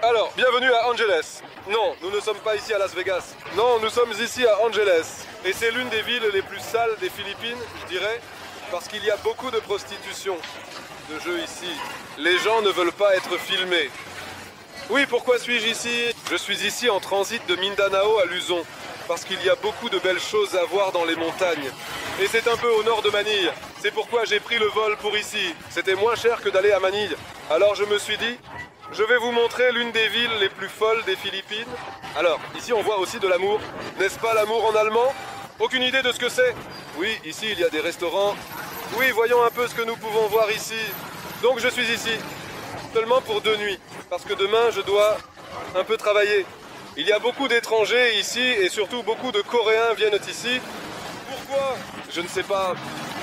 Alors, bienvenue à Angeles. Non, nous ne sommes pas ici à Las Vegas. Non, nous sommes ici à Angeles. Et c'est l'une des villes les plus sales des Philippines, je dirais, parce qu'il y a beaucoup de prostitution, de jeux ici. Les gens ne veulent pas être filmés. Oui, pourquoi suis-je ici? Je suis ici en transit de Mindanao à Luzon, parce qu'il y a beaucoup de belles choses à voir dans les montagnes. Et c'est un peu au nord de Manille. C'est pourquoi j'ai pris le vol pour ici. C'était moins cher que d'aller à Manille. Alors je me suis dit, je vais vous montrer l'une des villes les plus folles des Philippines. Alors, ici on voit aussi de l'amour. N'est-ce pas l'amour en allemand? Aucune idée de ce que c'est? Oui, ici il y a des restaurants. Oui, voyons un peu ce que nous pouvons voir ici. Donc je suis ici, seulement pour 2 nuits, parce que demain je dois un peu travailler. Il y a beaucoup d'étrangers ici et surtout beaucoup de Coréens viennent ici. Pourquoi? Je ne sais pas.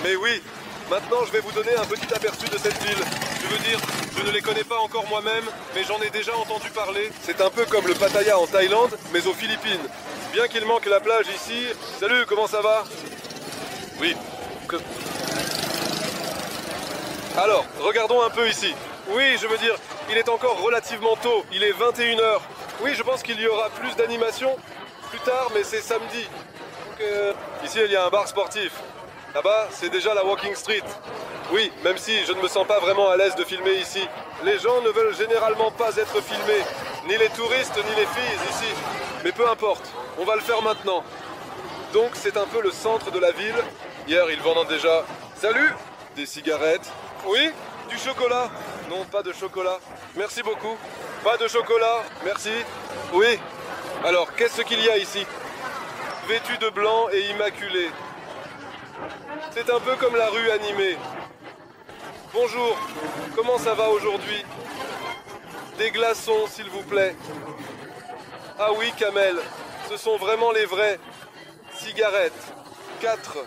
Mais oui, maintenant je vais vous donner un petit aperçu de cette ville. Je veux dire, je ne les connais pas encore moi-même, mais j'en ai déjà entendu parler. C'est un peu comme le Pattaya en Thaïlande, mais aux Philippines. Bien qu'il manque la plage ici. Salut, comment ça va? Oui. Alors, regardons un peu ici. Oui, je veux dire, il est encore relativement tôt. Il est 21h. Oui, je pense qu'il y aura plus d'animation plus tard, mais c'est samedi. Donc, ici, il y a un bar sportif. Là-bas, c'est déjà la Walking Street. Oui, même si je ne me sens pas vraiment à l'aise de filmer ici. Les gens ne veulent généralement pas être filmés. Ni les touristes, ni les filles ici. Mais peu importe, on va le faire maintenant. Donc, c'est un peu le centre de la ville. Hier, ils vendent déjà... Salut! Des cigarettes. Oui? Du chocolat? Non, pas de chocolat. Merci beaucoup. Pas de chocolat, merci. Oui. Alors, qu'est-ce qu'il y a ici? Vêtu de blanc et immaculé. C'est un peu comme la rue animée. Bonjour, comment ça va aujourd'hui? Des glaçons, s'il vous plaît. Ah oui, Kamel, ce sont vraiment les vrais. Cigarettes. 4.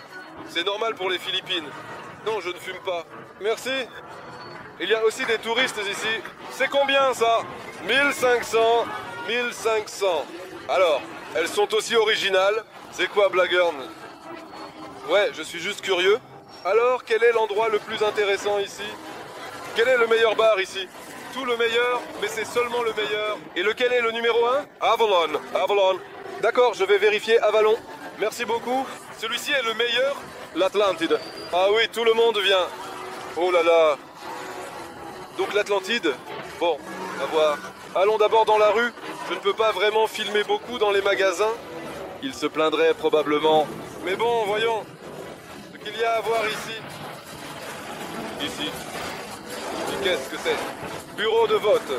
C'est normal pour les Philippines. Non, je ne fume pas. Merci. Il y a aussi des touristes ici. C'est combien ça? 1500. 1500. Alors, elles sont aussi originales. C'est quoi, Blackburn? Ouais, je suis juste curieux. Alors, quel est l'endroit le plus intéressant ici? Quel est le meilleur bar ici? Tout le meilleur, mais c'est seulement le meilleur. Et lequel est le numéro 1? Avalon. Avalon. D'accord, je vais vérifier Avalon. Merci beaucoup. Celui-ci est le meilleur? L'Atlantide. Ah oui, tout le monde vient. Oh là là. Donc l'Atlantide? Bon, on va voir. Allons d'abord dans la rue. Je ne peux pas vraiment filmer beaucoup dans les magasins. Ils se plaindraient probablement. Mais bon, voyons. Ce qu'il y a à voir ici. Ici. Et qu'est-ce que c'est? Bureau de vote.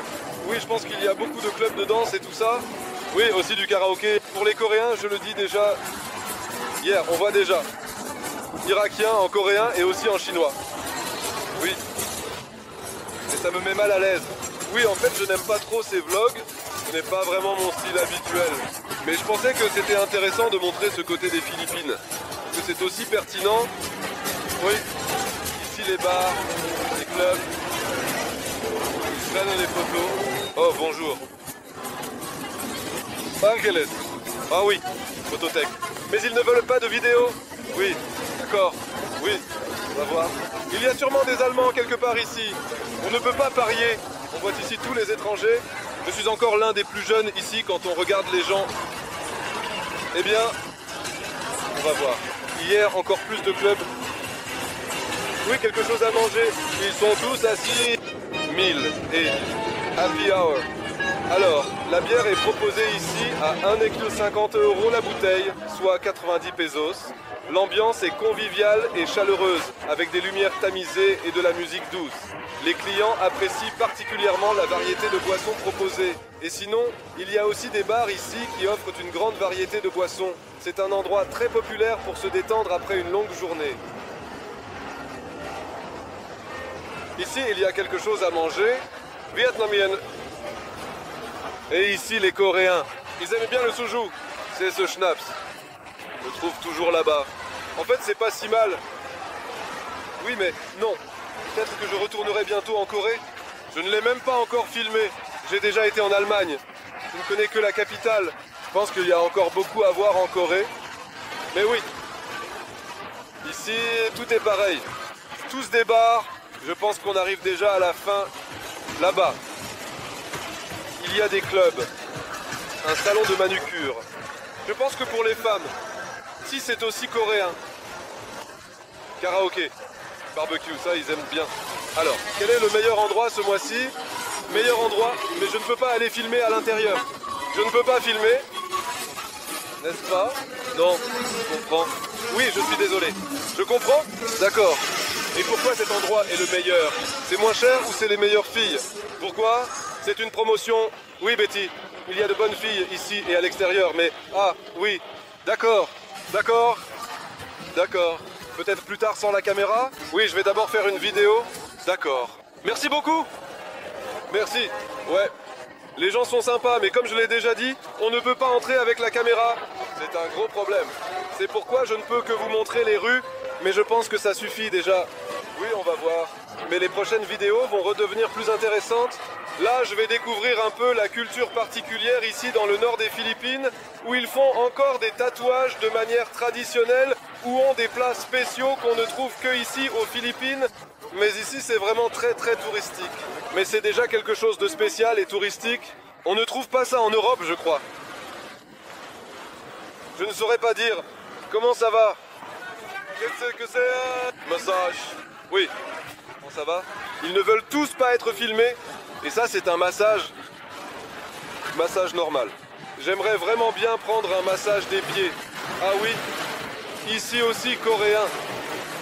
Oui, je pense qu'il y a beaucoup de clubs de danse et tout ça. Oui, aussi du karaoké. Pour les Coréens, je le dis déjà. Hier, on voit déjà. Irakien en coréen et aussi en chinois. Oui. Et ça me met mal à l'aise. Oui, en fait, je n'aime pas trop ces vlogs. Ce n'est pas vraiment mon style habituel. Mais je pensais que c'était intéressant de montrer ce côté des Philippines. Que c'est aussi pertinent. Oui. Ici, les bars, les clubs. Ils prennent les photos. Oh, bonjour. Angeles. Ah oui, photothèque. Mais ils ne veulent pas de vidéo. Oui, d'accord. Oui, on va voir. Il y a sûrement des Allemands quelque part ici. On ne peut pas parier. On voit ici tous les étrangers. Je suis encore l'un des plus jeunes ici quand on regarde les gens. Eh bien, on va voir. Hier, encore plus de clubs. Oui, quelque chose à manger. Ils sont tous assis. 1000 et happy hour. Alors, la bière est proposée ici à 1,50 € la bouteille, soit 90 pesos. L'ambiance est conviviale et chaleureuse, avec des lumières tamisées et de la musique douce. Les clients apprécient particulièrement la variété de boissons proposées. Et sinon, il y a aussi des bars ici qui offrent une grande variété de boissons. C'est un endroit très populaire pour se détendre après une longue journée. Ici, il y a quelque chose à manger. Vietnamien. Et ici, les Coréens. Ils aiment bien le soju. C'est ce schnapps. Je le trouve toujours là-bas. En fait, c'est pas si mal. Oui, mais non. Peut-être que je retournerai bientôt en Corée. Je ne l'ai même pas encore filmé. J'ai déjà été en Allemagne. Je ne connais que la capitale. Je pense qu'il y a encore beaucoup à voir en Corée. Mais oui. Ici, tout est pareil. Tous des bars. Je pense qu'on arrive déjà à la fin. Là-bas. Il y a des clubs, un salon de manucure. Je pense que pour les femmes, si c'est aussi coréen. Karaoké, barbecue, ça ils aiment bien. Alors, quel est le meilleur endroit ce mois-ci? Meilleur endroit, mais je ne peux pas aller filmer à l'intérieur. Je ne peux pas filmer, n'est-ce pas? Non, je comprends. Oui, je suis désolé. Je comprends? D'accord. Et pourquoi cet endroit est le meilleur? C'est moins cher ou c'est les meilleures filles? Pourquoi? C'est une promotion. Oui, Betty, il y a de bonnes filles ici et à l'extérieur, mais... Ah, oui, d'accord, d'accord, d'accord. Peut-être plus tard sans la caméra? Oui, je vais d'abord faire une vidéo. D'accord. Merci beaucoup. Merci. Ouais. Les gens sont sympas, mais comme je l'ai déjà dit, on ne peut pas entrer avec la caméra. C'est un gros problème. C'est pourquoi je ne peux que vous montrer les rues, mais je pense que ça suffit déjà. Oui, on va voir. Mais les prochaines vidéos vont redevenir plus intéressantes. Là, je vais découvrir un peu la culture particulière ici dans le nord des Philippines, où ils font encore des tatouages de manière traditionnelle, ou ont des plats spéciaux qu'on ne trouve que ici aux Philippines. Mais ici, c'est vraiment très très touristique. Mais c'est déjà quelque chose de spécial et touristique. On ne trouve pas ça en Europe, je crois. Je ne saurais pas dire. Comment ça va? Qu'est-ce que c'est? Massage. Oui. Comment ça va? Ils ne veulent tous pas être filmés. Et ça, c'est un massage. Massage normal. J'aimerais vraiment bien prendre un massage des pieds. Ah oui. Ici aussi, coréen.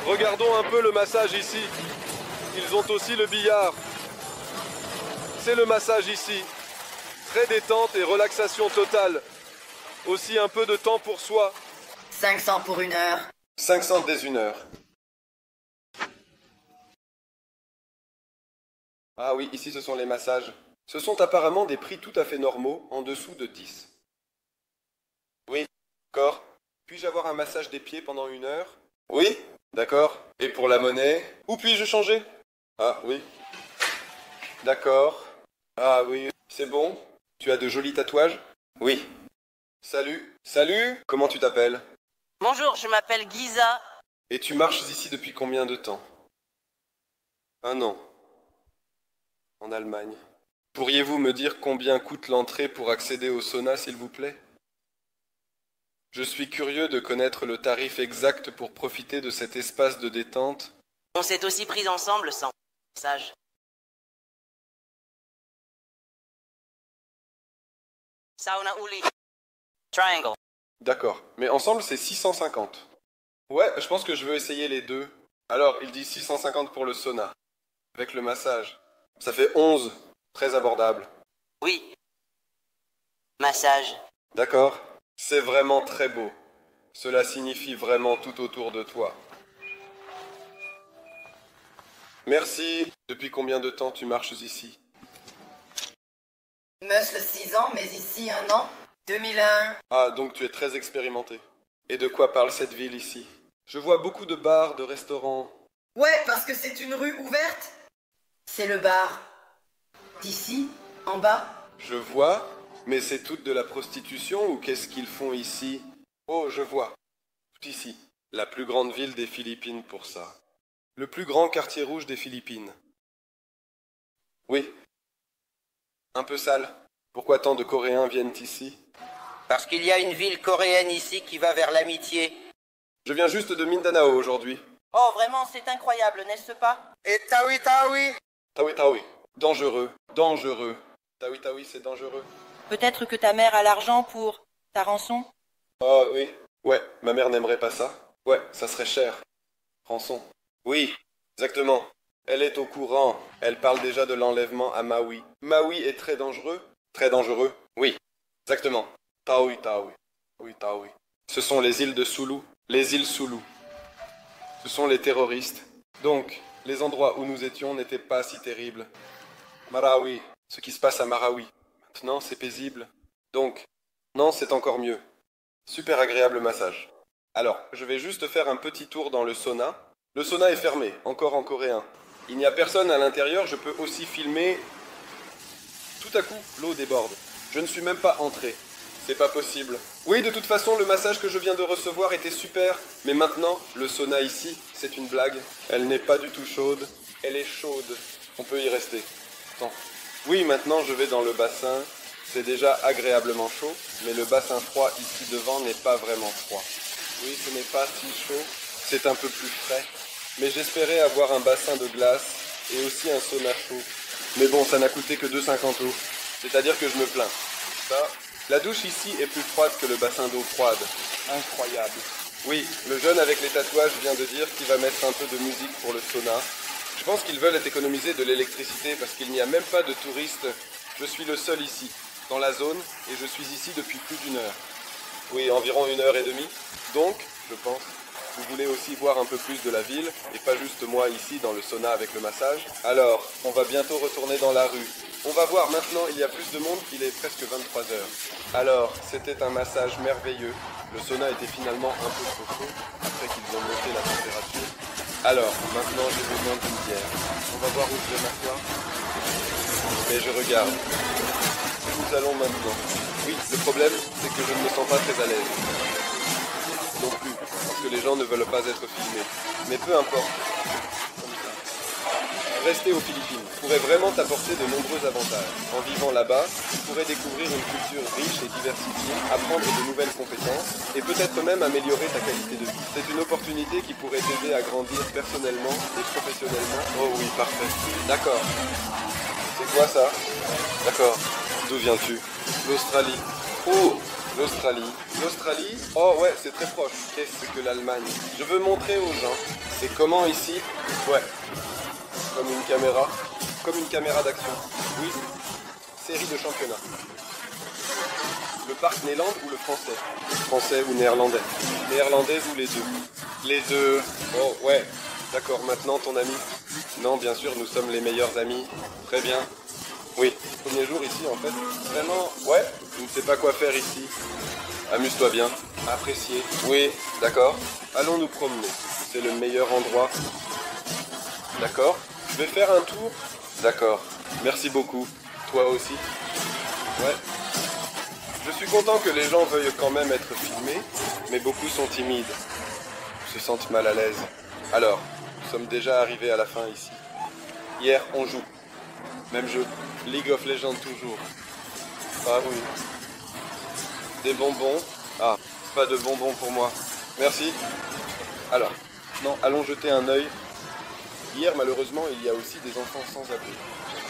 Regardons un peu le massage ici. Ils ont aussi le billard. C'est le massage ici. Très détente et relaxation totale. Aussi un peu de temps pour soi. 500 pour 1 heure. 500 dès 1 heure. Ah oui, ici ce sont les massages. Ce sont apparemment des prix tout à fait normaux, en dessous de 10. Oui, d'accord. Puis-je avoir un massage des pieds pendant 1 heure? Oui, d'accord. Et pour la monnaie? Où puis-je changer? Ah oui. D'accord. Ah oui, c'est bon. Tu as de jolis tatouages? Oui. Salut. Salut. Comment tu t'appelles? Bonjour, je m'appelle Giza. Et tu marches ici depuis combien de temps? 1 an. En Allemagne. Pourriez-vous me dire combien coûte l'entrée pour accéder au sauna, s'il vous plaît? Je suis curieux de connaître le tarif exact pour profiter de cet espace de détente. On s'est aussi pris ensemble sans message. Sauna Uli. Triangle. D'accord, mais ensemble c'est 650. Ouais, je pense que je veux essayer les deux. Alors, il dit 650 pour le sauna, avec le massage. Ça fait 11, très abordable. Oui. Massage. D'accord, c'est vraiment très beau. Cela signifie vraiment tout autour de toi. Merci. Depuis combien de temps tu marches ici? Muscle 6 ans, mais ici 1 an. 2001. Ah, donc tu es très expérimenté. Et de quoi parle cette ville ici? Je vois beaucoup de bars, de restaurants. Ouais, parce que c'est une rue ouverte. C'est le bar. D'ici, en bas. Je vois, mais c'est toute de la prostitution ou qu'est-ce qu'ils font ici? Oh, je vois. Tout ici. La plus grande ville des Philippines pour ça. Le plus grand quartier rouge des Philippines. Oui. Un peu sale. Pourquoi tant de Coréens viennent ici? Parce qu'il y a une ville coréenne ici qui va vers l'amitié. Je viens juste de Mindanao aujourd'hui. Oh, vraiment, c'est incroyable, n'est-ce pas? Et Tawi Tawi. Tawi Tawi. Dangereux. Dangereux. Tawi Tawi, c'est dangereux. Peut-être que ta mère a l'argent pour ta rançon? Ah oui. Ouais, ma mère n'aimerait pas ça. Ouais, ça serait cher. Rançon. Oui, exactement. Elle est au courant. Elle parle déjà de l'enlèvement à Maui. Maui est très dangereux. Très dangereux. Oui, exactement. Tawi Tawi. Oui, Tawi. Ce sont les îles de Sulu. Les îles Sulu. Ce sont les terroristes. Donc, les endroits où nous étions n'étaient pas si terribles. Marawi. Ce qui se passe à Marawi. Maintenant, c'est paisible. Donc, non, c'est encore mieux. Super agréable massage. Alors, je vais juste faire un petit tour dans le sauna. Le sauna est fermé, encore en coréen. Il n'y a personne à l'intérieur, je peux aussi filmer. Tout à coup, l'eau déborde. Je ne suis même pas entré. C'est pas possible. Oui, de toute façon, le massage que je viens de recevoir était super. Mais maintenant, le sauna ici, c'est une blague. Elle n'est pas du tout chaude. Elle est chaude. On peut y rester. Attends. Oui, maintenant, je vais dans le bassin. C'est déjà agréablement chaud, mais le bassin froid ici devant n'est pas vraiment froid. Oui, ce n'est pas si chaud, c'est un peu plus frais. Mais j'espérais avoir un bassin de glace et aussi un sauna chaud. Mais bon, ça n'a coûté que 2,50 €. C'est-à-dire que je me plains. Ça, la douche ici est plus froide que le bassin d'eau froide. Incroyable. Oui, le jeune avec les tatouages vient de dire qu'il va mettre un peu de musique pour le sauna. Je pense qu'ils veulent économiser de l'électricité parce qu'il n'y a même pas de touristes. Je suis le seul ici, dans la zone, et je suis ici depuis plus d'1 heure. Oui, environ 1h30. Donc, je pense, vous voulez aussi voir un peu plus de la ville, et pas juste moi ici dans le sauna avec le massage. Alors, on va bientôt retourner dans la rue. On va voir maintenant, il y a plus de monde qu'il est presque 23 heures. Alors, c'était un massage merveilleux. Le sauna était finalement un peu trop chaud, après qu'ils ont monté la température. Alors, maintenant j'ai besoin d'une bière. On va voir où je vais m'asseoir. Mais je regarde. Nous allons maintenant. Oui, le problème, c'est que je ne me sens pas très à l'aise. Non plus, parce que les gens ne veulent pas être filmés. Mais peu importe. Comme ça. Rester aux Philippines pourrait vraiment t'apporter de nombreux avantages. En vivant là-bas, tu pourrais découvrir une culture riche et diversifiée, apprendre de nouvelles compétences et peut-être même améliorer ta qualité de vie. C'est une opportunité qui pourrait t'aider à grandir personnellement et professionnellement. Oh oui, parfait. D'accord. C'est quoi ça? D'accord. D'où viens-tu? L'Australie. Oh, l'Australie. L'Australie? Oh ouais, c'est très proche. Qu'est-ce que l'Allemagne? Je veux montrer aux gens. C'est comment ici? Ouais. Comme une caméra. Comme une caméra d'action. Oui. Série de championnat. Le parc Néerlande ou le français? Français ou néerlandais? Néerlandais ou les deux? Les deux. Oh ouais. D'accord, maintenant ton ami? Non, bien sûr, nous sommes les meilleurs amis. Très bien. Oui, premier jour ici en fait. Vraiment, ouais, je ne sais pas quoi faire ici. Amuse-toi bien. Apprécier. Oui, d'accord. Allons nous promener. C'est le meilleur endroit. D'accord. Je vais faire un tour. D'accord. Merci beaucoup. Toi aussi. Ouais. Je suis content que les gens veuillent quand même être filmés, mais beaucoup sont timides. Se sentent mal à l'aise. Alors, nous sommes déjà arrivés à la fin ici. Hier, on joue. Même jeu. League of Legends toujours. Ah oui. Des bonbons. Ah, pas de bonbons pour moi. Merci. Alors, non, allons jeter un œil. Hier, malheureusement, il y a aussi des enfants sans abri.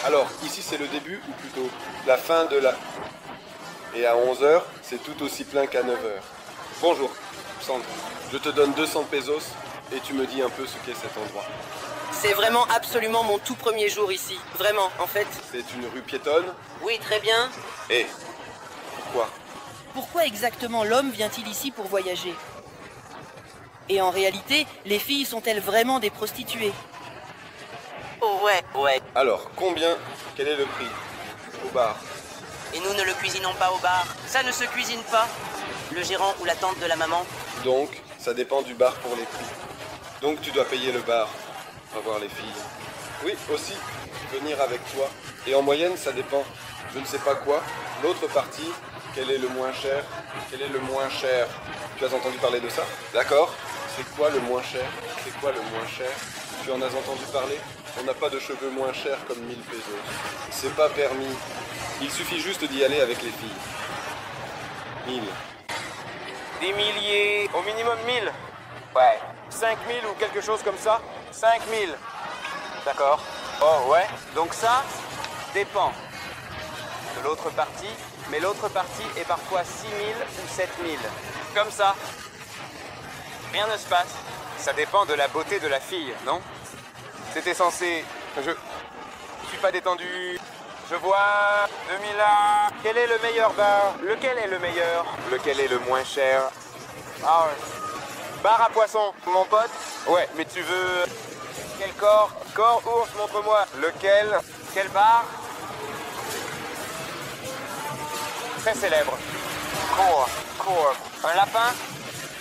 Alors, ici, c'est le début, ou plutôt la fin de la... Et à 11 h, c'est tout aussi plein qu'à 9 h. Bonjour, Sandre. Je te donne 200 pesos et tu me dis un peu ce qu'est cet endroit. C'est vraiment absolument mon tout premier jour ici. Vraiment, en fait. C'est une rue piétonne? Oui, très bien. Et pourquoi? Pourquoi exactement l'homme vient-il ici pour voyager? Et en réalité, les filles sont-elles vraiment des prostituées? Oh ouais. Alors, combien? Quel est le prix? Au bar. Et nous ne le cuisinons pas au bar. Ça ne se cuisine pas. Le gérant ou la tante de la maman. Donc, ça dépend du bar pour les prix. Donc, tu dois payer le bar. On va voir les filles. Oui, aussi, venir avec toi. Et en moyenne, ça dépend. Je ne sais pas quoi. L'autre partie, quel est le moins cher? Quel est le moins cher? Tu as entendu parler de ça? D'accord. C'est quoi le moins cher? C'est quoi le moins cher? Tu en as entendu parler? On n'a pas de cheveux moins chers comme 1000 pesos. C'est pas permis. Il suffit juste d'y aller avec les filles. 1000. Des milliers, au minimum 1000. Ouais. 5000 ou quelque chose comme ça. 5000. D'accord. Oh ouais. Donc ça dépend de l'autre partie, mais l'autre partie est parfois 6000 ou 7000. Comme ça. Rien ne se passe. Ça dépend de la beauté de la fille, non? C'était censé... Je suis pas détendu. Je vois 2001. Quel est le meilleur bar? Lequel est le meilleur? Lequel est le moins cher? Ah ouais. Bar à poisson, mon pote? Ouais, mais tu veux... Quel corps? Corps ours, montre-moi. Lequel? Quel bar? Très célèbre. Cours. Un lapin?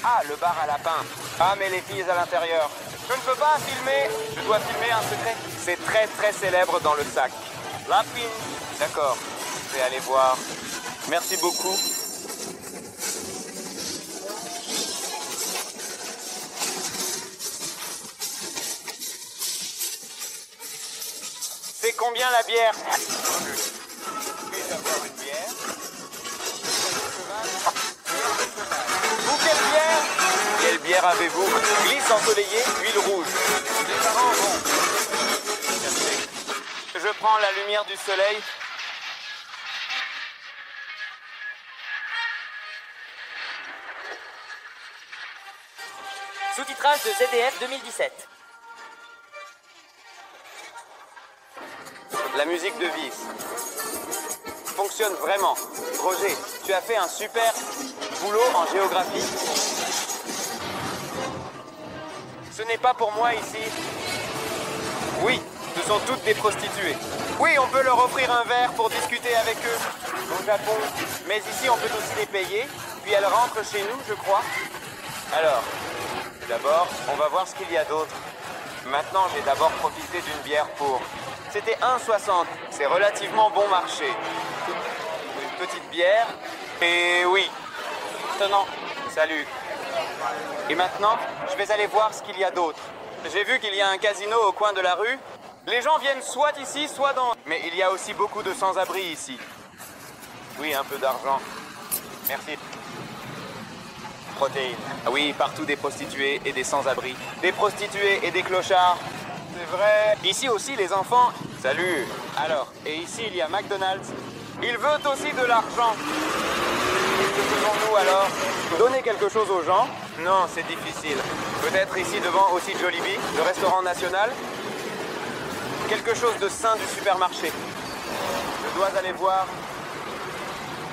Ah, le bar à lapin. Ah, mais les filles à l'intérieur. Je ne peux pas filmer. Je dois filmer un secret. C'est très très célèbre dans le sac. Lapin. D'accord. Je vais aller voir. Merci beaucoup. C'est combien la bière? Puis-je avoir une bière? lumière avez-vous? Glisse ensoleillée, huile rouge. Les parents vont. Je prends la lumière du soleil. Sous-titrage de ZDF 2017. La musique de vis fonctionne vraiment. Roger, tu as fait un super boulot en géographie. Ce n'est pas pour moi ici. Oui, ce sont toutes des prostituées. Oui, on peut leur offrir un verre pour discuter avec eux au Japon. Mais ici, on peut aussi les payer. Puis elles rentrent chez nous, je crois. Alors, d'abord, on va voir ce qu'il y a d'autre. Maintenant, j'ai d'abord profité d'une bière pour... C'était 1,60. C'est relativement bon marché. Une petite bière. Et oui. Tenant. Salut. Et maintenant, je vais aller voir ce qu'il y a d'autre. J'ai vu qu'il y a un casino au coin de la rue. Les gens viennent soit ici, soit dans... Mais il y a aussi beaucoup de sans-abri ici. Oui, un peu d'argent. Merci. Protéines. Ah oui, partout des prostituées et des sans-abri. Des prostituées et des clochards. C'est vrai. Ici aussi, les enfants... Salut. Alors, et ici, il y a McDonald's. Il veut aussi de l'argent. Que faisons-nous alors? Donner quelque chose aux gens? Non, c'est difficile. Peut-être ici devant aussi Jollibee, le restaurant national? Quelque chose de sain du supermarché. Je dois aller voir.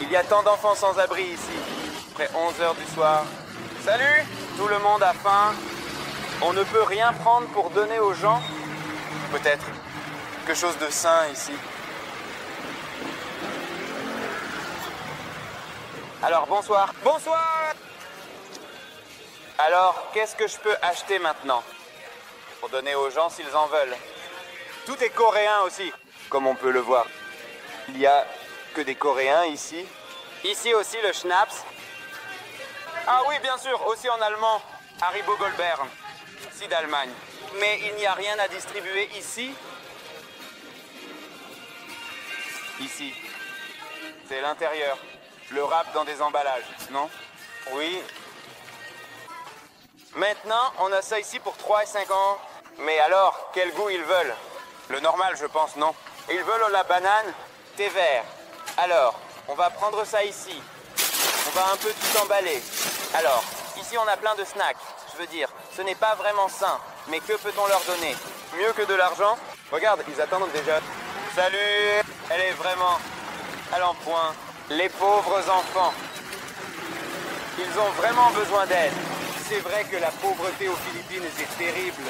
Il y a tant d'enfants sans abri ici. Après 11 h du soir. Salut! Tout le monde a faim. On ne peut rien prendre pour donner aux gens? Peut-être quelque chose de sain ici. Alors, bonsoir. Bonsoir! Alors, qu'est-ce que je peux acheter maintenant? Pour donner aux gens s'ils en veulent. Tout est coréen aussi, comme on peut le voir. Il n'y a que des Coréens ici. Ici aussi le Schnaps. Ah oui, bien sûr, aussi en allemand. Haribo Goldbeer, ici d'Allemagne. Mais il n'y a rien à distribuer ici. Ici. C'est l'intérieur. Le rap dans des emballages, non? Oui. Maintenant, on a ça ici pour 3 et 5 ans. Mais alors, quel goût ils veulent? Le normal, je pense, non? Ils veulent la banane, thé vert. Alors, on va prendre ça ici. On va un peu tout emballer. Alors, ici, on a plein de snacks. Je veux dire, ce n'est pas vraiment sain. Mais que peut-on leur donner? Mieux que de l'argent? Regarde, ils attendent déjà. Salut! Elle est vraiment à l'empoint. Les pauvres enfants. Ils ont vraiment besoin d'aide. C'est vrai que la pauvreté aux Philippines est terrible.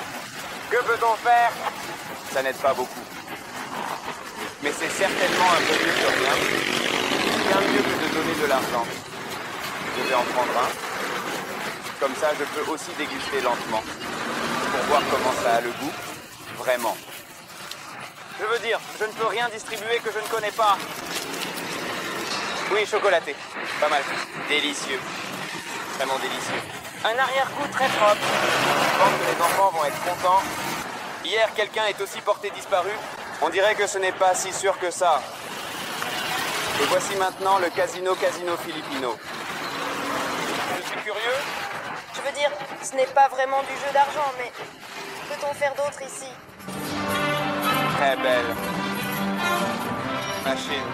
Que peut-on faire? Ça n'aide pas beaucoup. Mais c'est certainement un peu mieux que rien. Bien mieux que de donner de l'argent. Je vais en prendre un. Comme ça, je peux aussi déguster lentement. Pour voir comment ça a le goût. Vraiment. Je veux dire, je ne peux rien distribuer que je ne connais pas. Oui, chocolaté. Pas mal. Délicieux. Vraiment délicieux. Un arrière-goût très propre. Je pense que les enfants vont être contents. Hier, quelqu'un est aussi porté disparu. On dirait que ce n'est pas si sûr que ça. Et voici maintenant le Casino Filipino. Je suis curieux. Je veux dire, ce n'est pas vraiment du jeu d'argent, mais que peut-on faire d'autre ici? Très belle. Machine.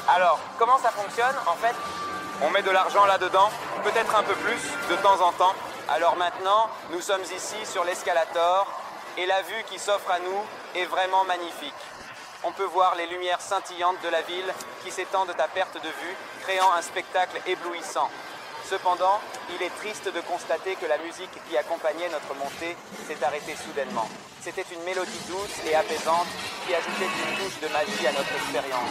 Alors, comment ça fonctionne en fait? On met de l'argent là-dedans, peut-être un peu plus, de temps en temps. Alors maintenant, nous sommes ici sur l'escalator et la vue qui s'offre à nous est vraiment magnifique. On peut voir les lumières scintillantes de la ville qui s'étendent à perte de vue, créant un spectacle éblouissant. Cependant, il est triste de constater que la musique qui accompagnait notre montée s'est arrêtée soudainement. C'était une mélodie douce et apaisante qui ajoutait une touche de magie à notre expérience.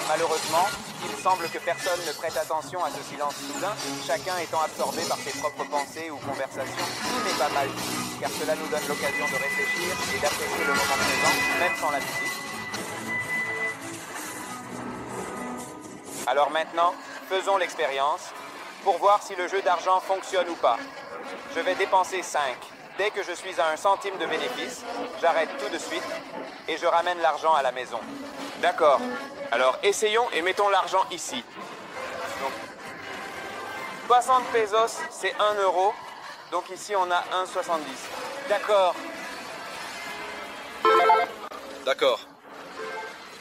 Malheureusement, il semble que personne ne prête attention à ce silence soudain, chacun étant absorbé par ses propres pensées ou conversations. Tout n'est pas mal dit, car cela nous donne l'occasion de réfléchir et d'apprécier le moment présent, même sans la musique. Alors maintenant, faisons l'expérience. pour voir si le jeu d'argent fonctionne ou pas. Je vais dépenser 5. Dès que je suis à 1 centime de bénéfice, j'arrête tout de suite et je ramène l'argent à la maison. D'accord. Alors essayons et mettons l'argent ici. Donc, 60 pesos, c'est 1 euro. Donc ici, on a 1,70. D'accord. D'accord.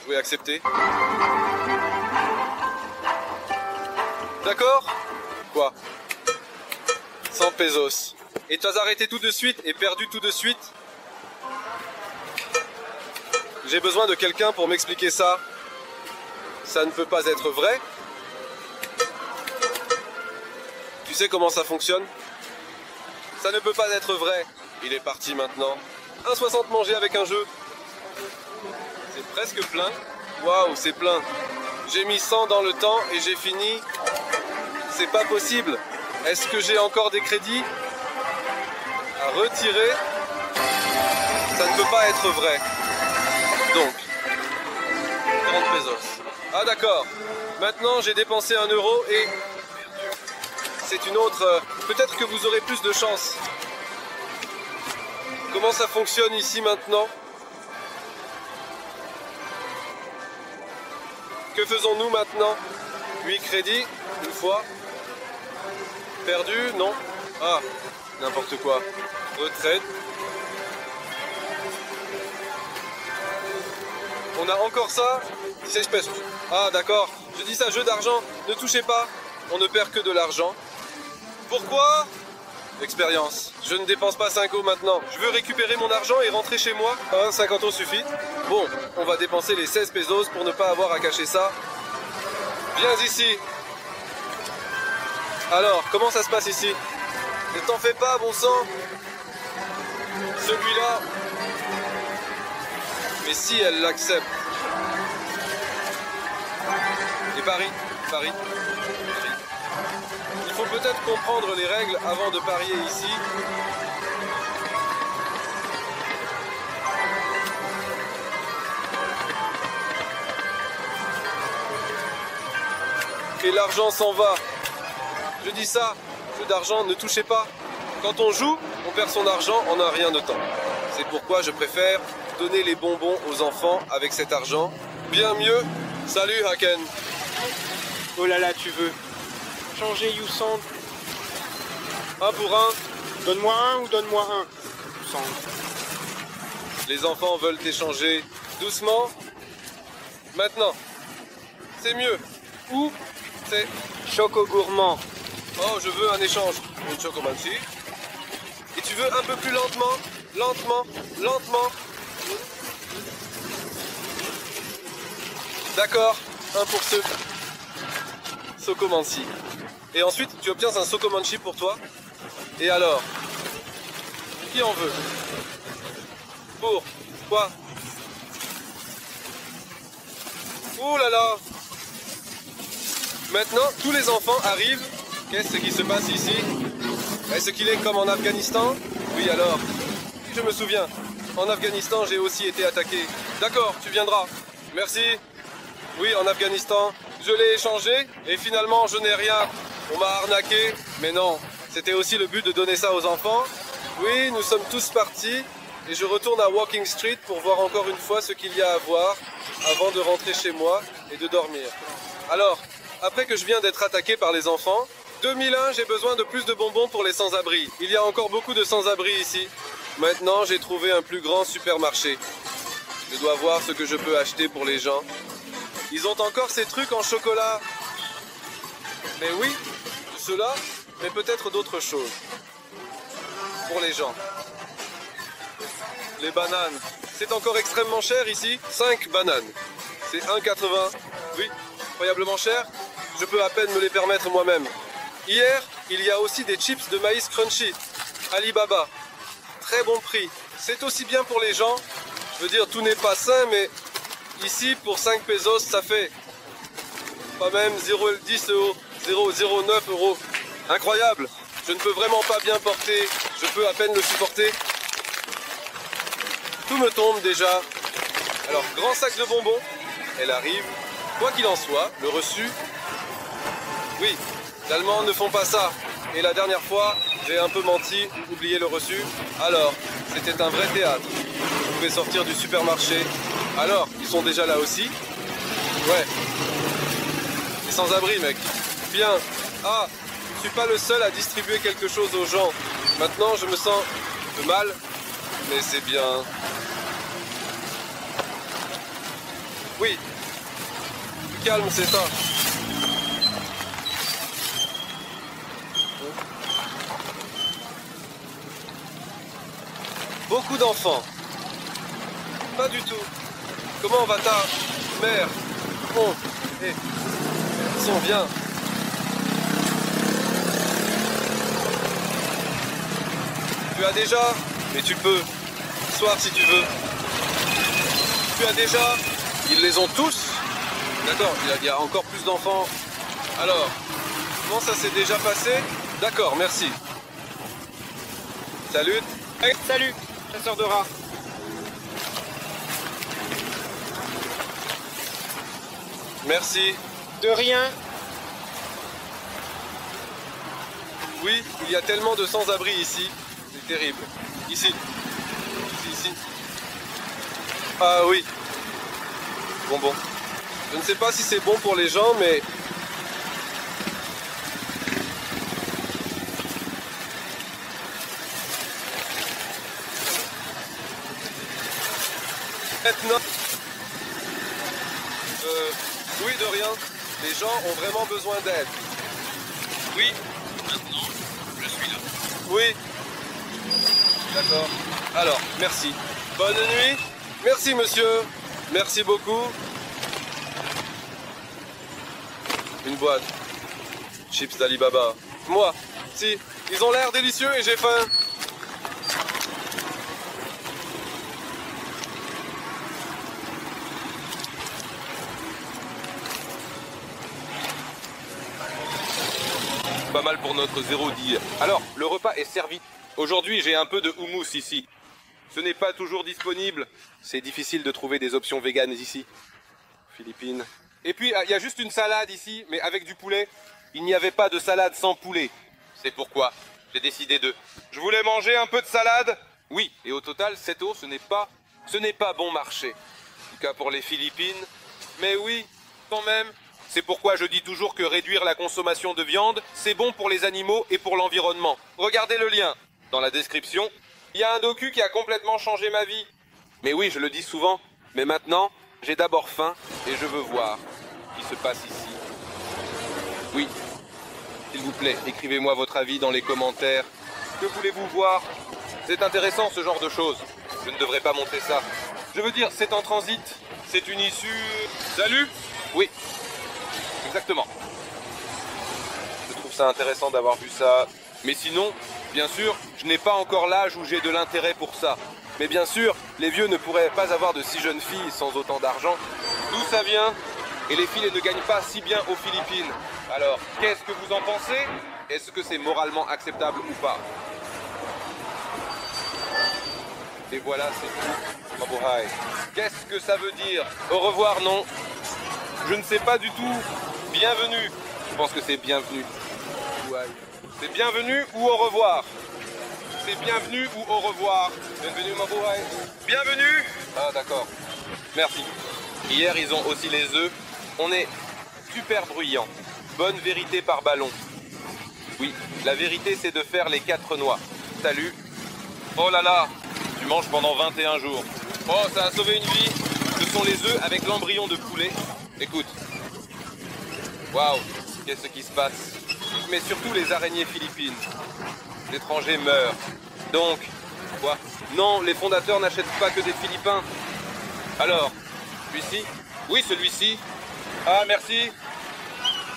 Je vais accepter. D'accord? Quoi? 100 pesos. Et tu as arrêté tout de suite et perdu tout de suite? J'ai besoin de quelqu'un pour m'expliquer ça. Ça ne peut pas être vrai. Tu sais comment ça fonctionne? Ça ne peut pas être vrai. Il est parti maintenant. 1,60 mangé avec un jeu. C'est presque plein. Waouh, c'est plein. J'ai mis 100 dans le temps et j'ai fini. C'est pas possible. Est-ce que j'ai encore des crédits à retirer? Ça ne peut pas être vrai. Donc, 30 pesos. Ah d'accord. Maintenant, j'ai dépensé 1 euro et... C'est une autre... Peut-être que vous aurez plus de chance. Comment ça fonctionne ici maintenant? Que faisons-nous maintenant? 8 crédits, une fois. Perdu, non. Ah, n'importe quoi. Retraite. On a encore ça? 16 pesos. Ah, d'accord. Je dis ça, jeu d'argent. Ne touchez pas. On ne perd que de l'argent. Pourquoi? Expérience. Je ne dépense pas 5 euros maintenant. Je veux récupérer mon argent et rentrer chez moi. 50 euros suffit. Bon, on va dépenser les 16 pesos pour ne pas avoir à cacher ça. Viens ici. Alors, comment ça se passe ici? Ne t'en fais pas, bon sang. Celui-là. Mais si elle l'accepte. Et Paris. Il faut peut-être comprendre les règles avant de parier ici. Et l'argent s'en va. Je dis ça, jeu d'argent, ne touchez pas. Quand on joue, on perd son argent en un rien de temps. C'est pourquoi je préfère donner les bonbons aux enfants avec cet argent. Bien mieux. Salut Haken. Oh là là, tu veux changer Yousand? 1 pour 1. Donne-moi un ou donne-moi un. Yousand. Les enfants veulent échanger doucement. Maintenant. C'est mieux. Ou c'est Choco gourmand. oh, je veux un échange. Une chocomanchi. Et tu veux un peu plus lentement? Lentement. D'accord. Un pour ce Sokomanchi. Et ensuite, tu obtiens un Sokomanchi pour toi. Et alors? Qui en veut? Pour quoi? Ouh là là! Maintenant, tous les enfants arrivent. Qu'est-ce qui se passe ici? Est-ce qu'il est comme en Afghanistan? Oui, alors. Je me souviens. En Afghanistan, j'ai aussi été attaqué. D'accord, tu viendras. Merci. Oui, en Afghanistan. Je l'ai échangé et finalement, je n'ai rien. On m'a arnaqué. Mais non, c'était aussi le but de donner ça aux enfants. Oui, nous sommes tous partis. Et je retourne à Walking Street pour voir encore une fois ce qu'il y a à voir avant de rentrer chez moi et de dormir. Alors, après que je viens d'être attaqué par les enfants, 2001, j'ai besoin de plus de bonbons pour les sans-abri. Il y a encore beaucoup de sans-abri ici. Maintenant, j'ai trouvé un plus grand supermarché. Je dois voir ce que je peux acheter pour les gens. Ils ont encore ces trucs en chocolat. Mais oui, ceux-là, mais peut-être d'autres choses. Pour les gens. Les bananes. C'est encore extrêmement cher ici. 5 bananes. C'est 1,80. Oui, incroyablement cher. Je peux à peine me les permettre moi-même. Hier, il y a aussi des chips de maïs crunchy. Alibaba. Très bon prix. C'est aussi bien pour les gens. Je veux dire, tout n'est pas sain, mais ici, pour 5 pesos, ça fait pas même 0,10 euros, 0,09 euros. Incroyable. Je ne peux vraiment pas bien porter. Je peux à peine le supporter. Tout me tombe déjà. Alors, grand sac de bonbons. Elle arrive. Quoi qu'il en soit, le reçu. Oui, Les Allemands ne font pas ça. Et la dernière fois, j'ai un peu menti, oublié le reçu. Alors, c'était un vrai théâtre. Vous pouvez sortir du supermarché. Alors, ils sont déjà là aussi? Ouais. Les sans-abri, mec. Bien. Ah, je ne suis pas le seul à distribuer quelque chose aux gens. Maintenant, je me sens un peu mal, mais c'est bien. Oui. Du calme, c'est ça. Beaucoup d'enfants. Pas du tout. Comment va ta mère? Bon, hé. Son, viens. Tu as déjà, mais tu peux. Soir si tu veux. Tu as déjà. Ils les ont tous. D'accord, il y a encore plus d'enfants. Alors, comment ça s'est déjà passé? D'accord, merci. Salut. Hey, salut, chasseur de rats. Merci. De rien. Oui, il y a tellement de sans-abri ici. C'est terrible. Ici. Ici. Ah oui. Bon. Je ne sais pas si c'est bon pour les gens, mais... Maintenant... oui, de rien. Les gens ont vraiment besoin d'aide. Oui. Maintenant, je suis là. Oui. D'accord. Alors, merci. Bonne nuit. Merci, monsieur. Merci beaucoup. Une boîte. Chips d'Alibaba. Moi. Si. Ils ont l'air délicieux et j'ai faim. Pas mal pour notre 0 d'hier. Alors, le repas est servi. Aujourd'hui, j'ai un peu de houmous ici. Ce n'est pas toujours disponible. C'est difficile de trouver des options véganes ici. Philippines. Et puis, il y a juste une salade ici, mais avec du poulet. Il n'y avait pas de salade sans poulet. C'est pourquoi j'ai décidé de... Je voulais manger un peu de salade. Oui, et au total, cette eau, ce n'est pas bon marché. En tout cas pour les Philippines. Mais oui, quand même... C'est pourquoi je dis toujours que réduire la consommation de viande, c'est bon pour les animaux et pour l'environnement. Regardez le lien. Dans la description, il y a un docu qui a complètement changé ma vie. Mais oui, je le dis souvent. Mais maintenant, j'ai d'abord faim et je veux voir ce qui se passe ici. Oui. S'il vous plaît, écrivez-moi votre avis dans les commentaires. Que voulez-vous voir? C'est intéressant ce genre de choses. Je ne devrais pas montrer ça. Je veux dire, c'est en transit. C'est une issue... Salut? Oui. Exactement. Je trouve ça intéressant d'avoir vu ça. Mais sinon, bien sûr, je n'ai pas encore l'âge où j'ai de l'intérêt pour ça. Mais bien sûr, les vieux ne pourraient pas avoir de si jeunes filles sans autant d'argent. D'où ça vient? Et les filles ne gagnent pas si bien aux Philippines. Alors, qu'est-ce que vous en pensez? Est-ce que c'est moralement acceptable ou pas? Et voilà, c'est tout. Mabuhay. Qu'est-ce que ça veut dire? Au revoir, non? Je ne sais pas du tout. Bienvenue. Je pense que c'est bienvenue. Ouais. C'est bienvenue ou au revoir? C'est bienvenue ou au revoir? Bienvenue, Mabuhay. Bienvenue. Ah, d'accord. Merci. Hier, ils ont aussi les œufs. On est super bruyant. Bonne vérité par ballon. Oui, la vérité, c'est de faire les 4 noix. Salut. Oh là là. Tu manges pendant 21 jours. Oh, ça a sauvé une vie. Ce sont les œufs avec l'embryon de poulet. Écoute. Waouh, qu'est-ce qui se passe? Mais surtout les araignées philippines. L'étranger meurt. Donc, quoi? Non, les fondateurs n'achètent pas que des Philippins. Alors, celui-ci? Oui, celui-ci. Ah, merci.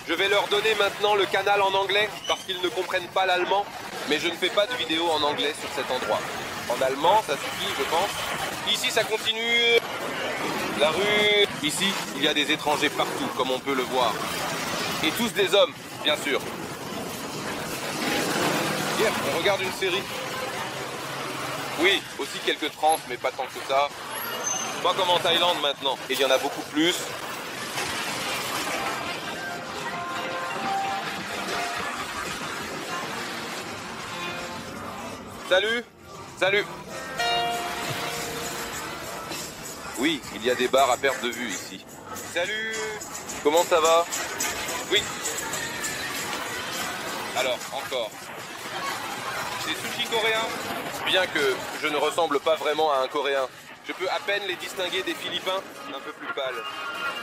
Je vais leur donner maintenant le canal en anglais parce qu'ils ne comprennent pas l'allemand. Mais je ne fais pas de vidéo en anglais sur cet endroit. En allemand, ça suffit, je pense. Ici, ça continue. La rue... Ici, il y a des étrangers partout, comme on peut le voir. Et tous des hommes, bien sûr. Hier, on regarde une série. Oui, aussi quelques trans, mais pas tant que ça. Pas comme en Thaïlande maintenant. Et il y en a beaucoup plus. Salut. Salut. Oui, il y a des bars à perte de vue ici. Salut. Comment ça va? Oui. Alors, encore. Des sushis coréens? Bien que je ne ressemble pas vraiment à un Coréen, je peux à peine les distinguer des Philippins un peu plus pâles.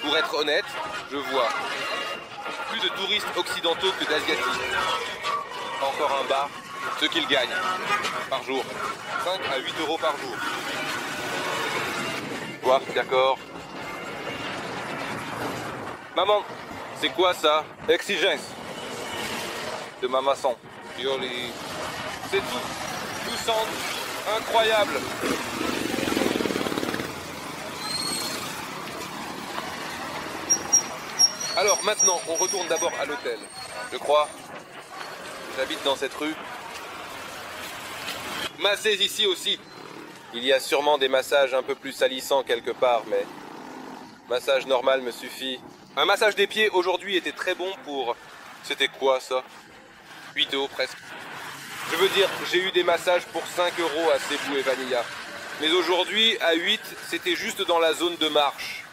Pour être honnête, je vois plus de touristes occidentaux que d'asiatiques. Encore un bar, ce qu'ils gagnent par jour. 5 à 8 euros par jour. Quoi? D'accord. Maman, c'est quoi ça? Exigence. De ma maçon. Yoli. C'est tout. Tout semble incroyable. Alors maintenant, on retourne d'abord à l'hôtel. Je crois. J'habite dans cette rue. Massez ici aussi. Il y a sûrement des massages un peu plus salissants quelque part, mais massage normal me suffit. Un massage des pieds aujourd'hui était très bon pour... C'était quoi ça? 8 euros presque. Je veux dire, j'ai eu des massages pour 5 euros à Cebu et Vanilla. Mais aujourd'hui, à 8, c'était juste dans la zone de marche.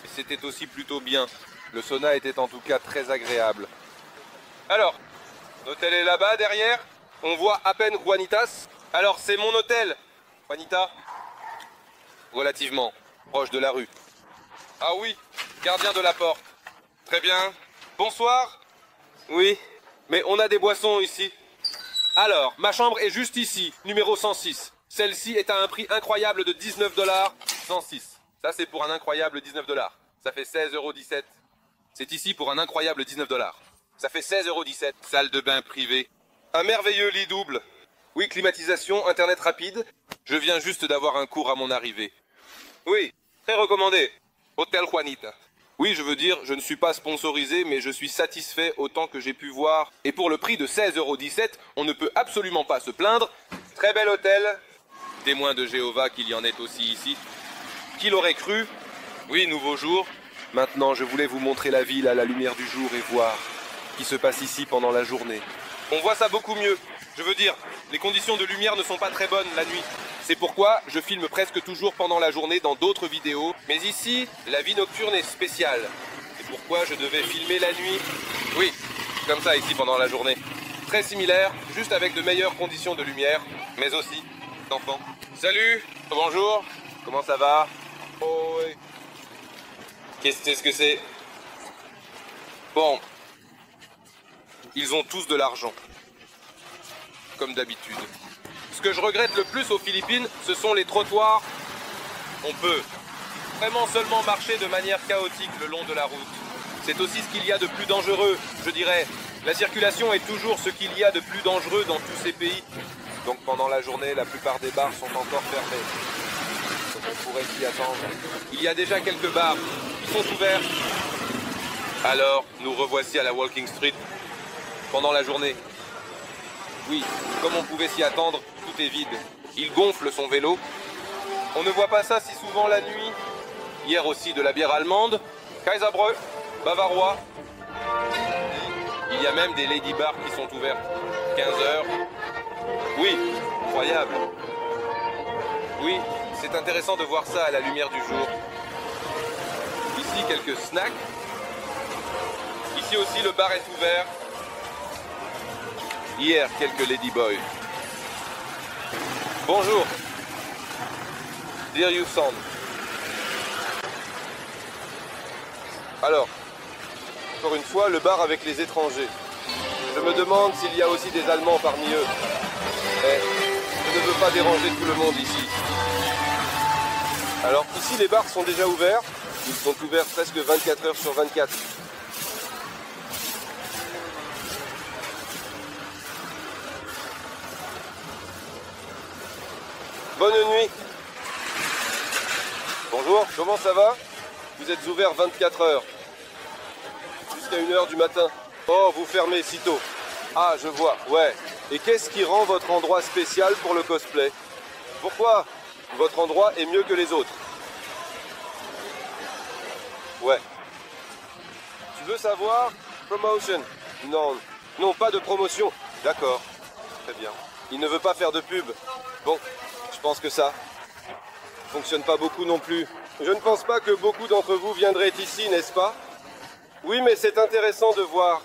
Et c'était aussi plutôt bien. Le sauna était en tout cas très agréable. Alors, l'hôtel est là-bas derrière. On voit à peine Juanitas. Alors, c'est mon hôtel, Juanita. Relativement proche de la rue. Ah oui, gardien de la porte. Très bien. Bonsoir. Oui, mais on a des boissons ici. Alors, ma chambre est juste ici, numéro 106. Celle-ci est à un prix incroyable de 19 $. 106. Ça, c'est pour un incroyable 19 $. Ça fait 16,17 €. C'est ici pour un incroyable 19 $. Ça fait 16,17 €. Salle de bain privée. Un merveilleux lit double. Oui, climatisation, internet rapide. Je viens juste d'avoir un cours à mon arrivée. Oui, très recommandé. Hôtel Juanita. Oui, je veux dire, je ne suis pas sponsorisé, mais je suis satisfait autant que j'ai pu voir. Et pour le prix de 16,17 €, on ne peut absolument pas se plaindre. Très bel hôtel. Témoin de Jéhovah qu'il y en ait aussi ici. Qui l'aurait cru? Oui, nouveau jour. Maintenant, je voulais vous montrer la ville à la lumière du jour et voir ce qui se passe ici pendant la journée. On voit ça beaucoup mieux. Je veux dire, les conditions de lumière ne sont pas très bonnes la nuit. C'est pourquoi je filme presque toujours pendant la journée dans d'autres vidéos. Mais ici, la vie nocturne est spéciale. C'est pourquoi je devais filmer la nuit. Oui, comme ça ici pendant la journée. Très similaire, juste avec de meilleures conditions de lumière, mais aussi d'enfants. Salut, bonjour, comment ça va? Oh oui. Qu'est-ce que c'est? Bon, ils ont tous de l'argent. Comme d'habitude. Ce que je regrette le plus aux Philippines, ce sont les trottoirs. On peut vraiment seulement marcher de manière chaotique le long de la route. C'est aussi ce qu'il y a de plus dangereux, je dirais. La circulation est toujours ce qu'il y a de plus dangereux dans tous ces pays. Donc pendant la journée, la plupart des bars sont encore fermés. Donc on pourrait s'y attendre. Il y a déjà quelques bars qui sont ouverts. Alors, nous revoici à la Walking Street pendant la journée. Oui, comme on pouvait s'y attendre, tout est vide. Il gonfle son vélo. On ne voit pas ça si souvent la nuit. Hier aussi de la bière allemande, Kaiserbreu, bavarois. Il y a même des lady bars qui sont ouvertes. 15 h. Oui, incroyable. Oui, c'est intéressant de voir ça à la lumière du jour. Ici, quelques snacks. Ici aussi, le bar est ouvert. Hier, quelques ladyboys. Bonjour. Dear you son. Alors, encore une fois, le bar avec les étrangers. Je me demande s'il y a aussi des Allemands parmi eux. Mais je ne veux pas déranger tout le monde ici. Alors, ici, les bars sont déjà ouverts. Ils sont ouverts presque 24 heures sur 24. Bonne nuit. Bonjour, comment ça va? Vous êtes ouvert 24 heures. Jusqu'à 1 h du matin. Oh, vous fermez si tôt. Ah, je vois, ouais. Et qu'est-ce qui rend votre endroit spécial pour le cosplay? Pourquoi votre endroit est mieux que les autres? Ouais. Tu veux savoir? Promotion? Non, non, pas de promotion. D'accord, très bien. Il ne veut pas faire de pub. Bon, je pense que ça fonctionne pas beaucoup non plus. Je ne pense pas que beaucoup d'entre vous viendraient ici, n'est-ce pas? Oui, mais c'est intéressant de voir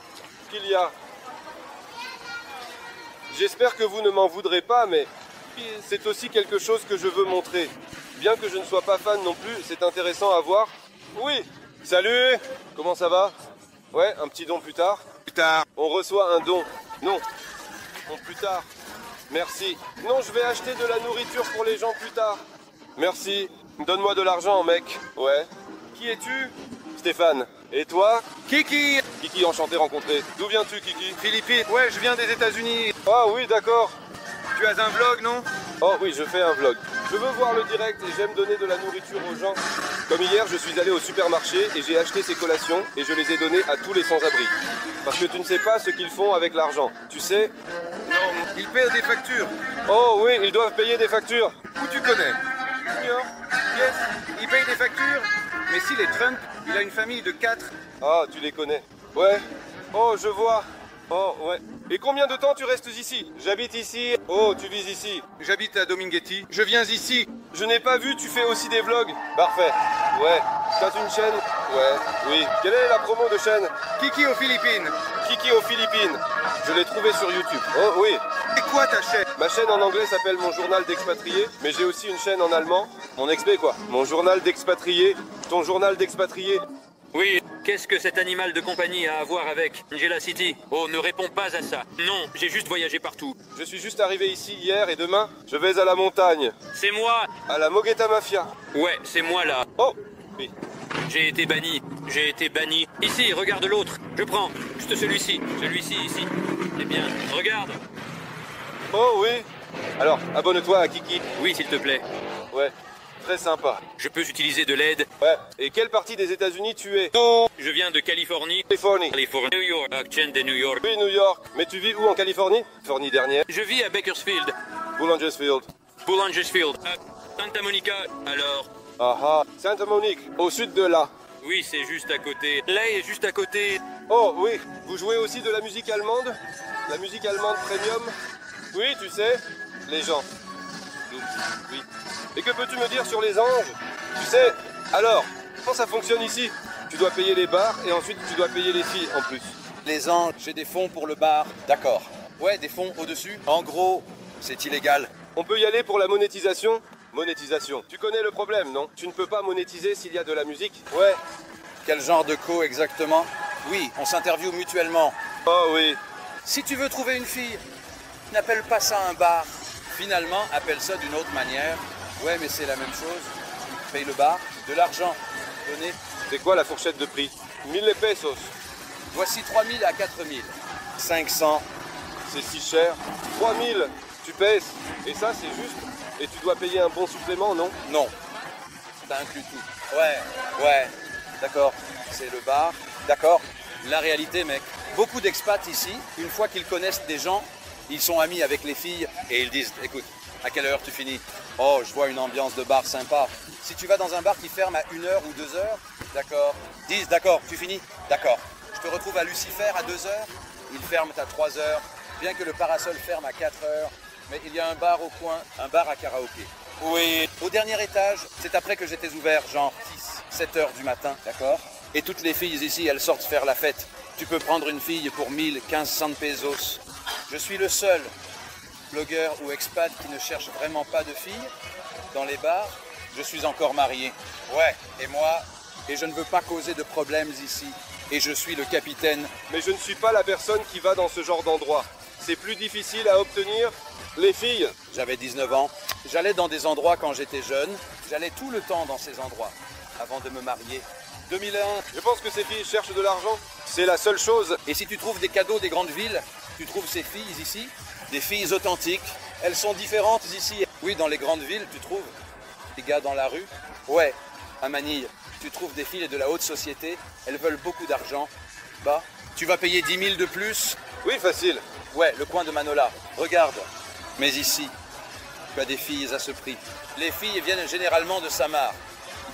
qu'il y a. J'espère que vous ne m'en voudrez pas, mais c'est aussi quelque chose que je veux montrer. Bien que je ne sois pas fan non plus, c'est intéressant à voir. Oui, salut, comment ça va? Ouais, un petit don plus tard. Plus tard. On reçoit un don. Non, plus tard. Merci. Non, je vais acheter de la nourriture pour les gens plus tard. Merci. Donne-moi de l'argent, mec. Ouais. Qui es-tu? Stéphane. Et toi? Kiki! Kiki, enchanté rencontré. D'où viens-tu, Kiki? Philippines. Ouais, je viens des États-Unis. Ah oui, d'accord. Tu as un vlog, non? Oh oui, je fais un vlog. Je veux voir le direct et j'aime donner de la nourriture aux gens. Comme hier, je suis allé au supermarché et j'ai acheté ces collations et je les ai données à tous les sans-abri. Parce que tu ne sais pas ce qu'ils font avec l'argent. Tu sais? Non, ils paient des factures. Oh oui, ils doivent payer des factures. Où tu connais? New York. Yes, ils payent des factures. Mais si les Trump, il a une famille de 4. Ah, tu les connais. Ouais. Oh, je vois. Oh, ouais. Et combien de temps tu restes ici? J'habite ici. Oh, tu vis ici. J'habite à Dominghetti. Je viens ici. Je n'ai pas vu, tu fais aussi des vlogs. Parfait. Ouais. T'as une chaîne? Ouais. Oui. Quelle est la promo de chaîne? Kiki aux Philippines. Kiki aux Philippines. Je l'ai trouvé sur YouTube. Oh, oui. C'est quoi ta chaîne? Ma chaîne en anglais s'appelle Mon Journal d'Expatrié, mais j'ai aussi une chaîne en allemand. Mon expé, quoi. Mon Journal d'Expatrié. Ton Journal d'Expatrié. Oui, qu'est-ce que cet animal de compagnie a à voir avec Angela City? Oh, ne réponds pas à ça. Non, j'ai juste voyagé partout. Je suis juste arrivé ici hier et demain, je vais à la montagne. C'est moi! À la Mogheta Mafia. Ouais, c'est moi là. Oh! Oui. J'ai été banni. J'ai été banni. Ici, regarde l'autre. Je prends. Juste celui-ci. Celui-ci, ici. Eh bien, regarde. Oh oui. Alors, abonne-toi à Kiki. Oui, s'il te plaît. Ouais. Très sympa. Je peux utiliser de l'aide. Ouais. Et quelle partie des États-Unis tu es? Je viens de Californie. Californie. Californie. New York. Accent de New York. Oui, New York. Mais tu vis où en Californie? Californie dernière. Je vis à Bakersfield. Boulangersfield. Boulangersfield. Santa Monica. Alors? Ah ah. Santa Monique. Au sud de là. Oui, c'est juste à côté. Là est juste à côté. Oh oui. Vous jouez aussi de la musique allemande? La musique allemande premium? Oui, tu sais. Les gens. Oui. Et que peux-tu me dire sur les anges? Tu sais, alors, comment ça fonctionne ici? Tu dois payer les bars et ensuite tu dois payer les filles en plus. Les anges, j'ai des fonds pour le bar. D'accord. Ouais, des fonds au-dessus. En gros, c'est illégal. On peut y aller pour la monétisation? Monétisation. Tu connais le problème, non? Tu ne peux pas monétiser s'il y a de la musique? Ouais. Quel genre de co exactement? Oui, on s'interviewe mutuellement. Oh oui. Si tu veux trouver une fille, n'appelle pas ça un bar. Finalement, appelle ça d'une autre manière. Ouais, mais c'est la même chose. Paye le bar, de l'argent. Donnez. C'est quoi la fourchette de prix? 1000 pesos. Voici 3000 à 4000. 500. C'est si cher. 3000. Tu pèses. Et ça, c'est juste. Et tu dois payer un bon supplément, non? Non. Ça inclut tout. Ouais. D'accord. C'est le bar. D'accord. La réalité, mec. Beaucoup d'expats ici, une fois qu'ils connaissent des gens, ils sont amis avec les filles et ils disent, écoute, à quelle heure tu finis? Oh, je vois une ambiance de bar sympa. Si tu vas dans un bar qui ferme à 1h ou 2h, d'accord. 10, d'accord, tu finis? D'accord. Je te retrouve à Lucifer à 2h, ils ferment à 3h, bien que le parasol ferme à 4h, mais il y a un bar au coin, un bar à karaoké. Oui. Au dernier étage, c'est après que j'étais ouvert, genre 7h du matin, d'accord? Et toutes les filles ici, elles sortent faire la fête. Tu peux prendre une fille pour 1000, 1500 pesos. Je suis le seul blogueur ou expat qui ne cherche vraiment pas de filles dans les bars. Je suis encore marié. Ouais, et moi, et je ne veux pas causer de problèmes ici. Et je suis le capitaine. Mais je ne suis pas la personne qui va dans ce genre d'endroit. C'est plus difficile à obtenir les filles. J'avais 19 ans. J'allais dans des endroits quand j'étais jeune. J'allais tout le temps dans ces endroits avant de me marier. 2001. Je pense que ces filles cherchent de l'argent. C'est la seule chose. Et si tu trouves des cadeaux des grandes villes, tu trouves ces filles ici, des filles authentiques. Elles sont différentes ici. Oui, dans les grandes villes, tu trouves des gars dans la rue. Ouais, à Manille, tu trouves des filles de la haute société. Elles veulent beaucoup d'argent. Bah, tu vas payer 10 000 de plus. Oui, facile. Ouais, le coin de Manola. Regarde. Mais ici, tu as des filles à ce prix. Les filles viennent généralement de Samar,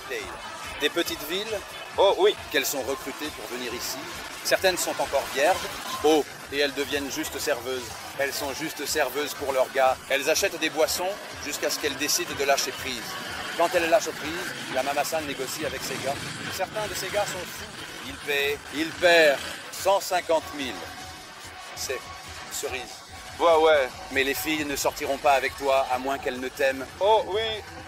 Italy. Des petites villes. Oh oui. qu'elles sont recrutées pour venir ici. Certaines sont encore vierges. Oh, et elles deviennent juste serveuses. Elles sont juste serveuses pour leurs gars. Elles achètent des boissons jusqu'à ce qu'elles décident de lâcher prise. Quand elles lâchent prise, la mamassa négocie avec ses gars. Certains de ces gars sont fous. Ils paient 150 000. C'est cerise. Ouais. Mais les filles ne sortiront pas avec toi à moins qu'elles ne t'aiment. Oh oui,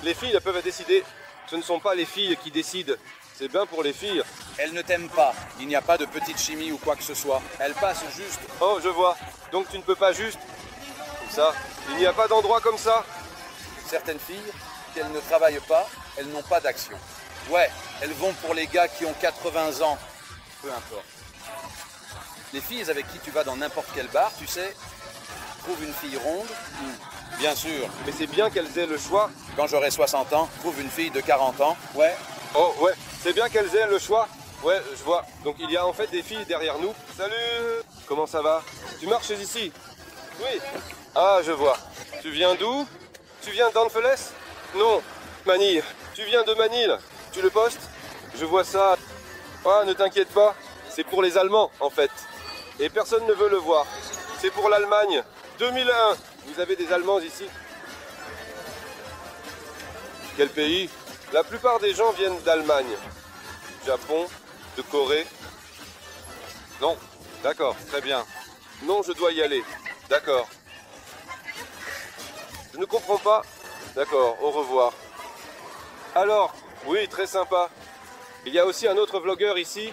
les filles elles peuvent décider. Ce ne sont pas les filles qui décident. C'est bien pour les filles. Elles ne t'aiment pas. Il n'y a pas de petite chimie ou quoi que ce soit. Elles passent juste. Oh, je vois. Donc tu ne peux pas juste... Comme ça. Il n'y a pas d'endroit comme ça. Certaines filles, qu'elles ne travaillent pas, elles n'ont pas d'action. Ouais, elles vont pour les gars qui ont 80 ans. Peu importe. Les filles avec qui tu vas dans n'importe quel bar, tu sais, trouve une fille ronde. Bien sûr. Mais c'est bien qu'elles aient le choix. Quand j'aurai 60 ans, trouve une fille de 40 ans. Ouais. Oh ouais, c'est bien qu'elles aient le choix. Ouais, je vois. Donc il y a en fait des filles derrière nous. Salut. Comment ça va? Tu marches ici? Oui. Ah, je vois. Tu viens d'où? Tu viens d'Angeles? Non. Manille. Tu viens de Manille. Tu le postes? Je vois ça. Ah, ne t'inquiète pas. C'est pour les Allemands, en fait. Et personne ne veut le voir. C'est pour l'Allemagne. 2001. Vous avez des Allemands ici? Quel pays? La plupart des gens viennent d'Allemagne. Japon, de Corée. Non. D'accord, très bien. Non, je dois y aller. D'accord. Je ne comprends pas. D'accord, au revoir. Alors, oui, très sympa. Il y a aussi un autre vlogueur ici.